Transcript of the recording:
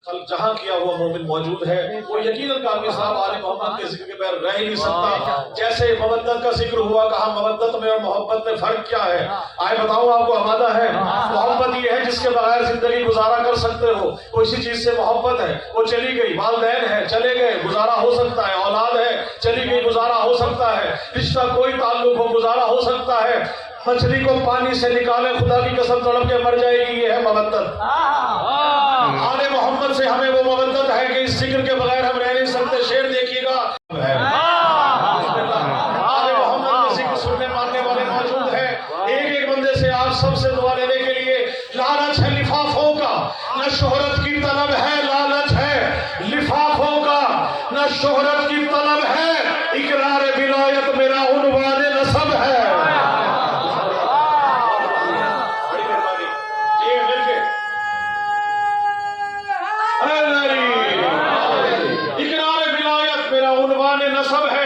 خلق جہاں کیا ہوا مومن موجود ہے، وہ یقیناً کافی صاحب آل محمد کے ذکر کے بغیر رہ ہی نہیں سکتا۔ جیسے مودت کا ذکر ہوا، کہا مودت میں اور محبت میں فرق کیا ہے؟ آئے بتاؤں آپ کو، آمادہ ہے؟ محبت یہ ہے جس کے بغیر زندگی گزارا کر سکتے ہو، کوئی چیز سے محبت ہے، وہ چلی گئی، والدین ہے چلے گئے، گزارا ہو سکتا ہے، اولاد ہے چلی گئی، گزارا ہو سکتا ہے، رشتہ کوئی تعلق ہو، گزارا ہو سکتا ہے۔ مچھلی کو پانی سے نکالے، خدا کی قسم تڑپ کے مر جائے گی، یہ ہے مودت۔ آل محمد سے ہمیں وہ مودت ہے کہ اس ذکر کے بغیر ہم رہ نہیں سکتے۔ شعر دیکھیے گا، آل محمد کے ذکر سننے ماننے والے موجود ہیں۔ ایک ایک بندے سے آپ سب سے دعا لینے کے لیے، لالچ ہے لفافوں کا، نہ شہرت کی طلب ہے، لالچ ہے لفافوں کا، نہ شہرت کی طلب ہے، اقرار ولایت میرا عنوان نسب ہے۔ اقرار ولایت میرا عنوان نسب ہے۔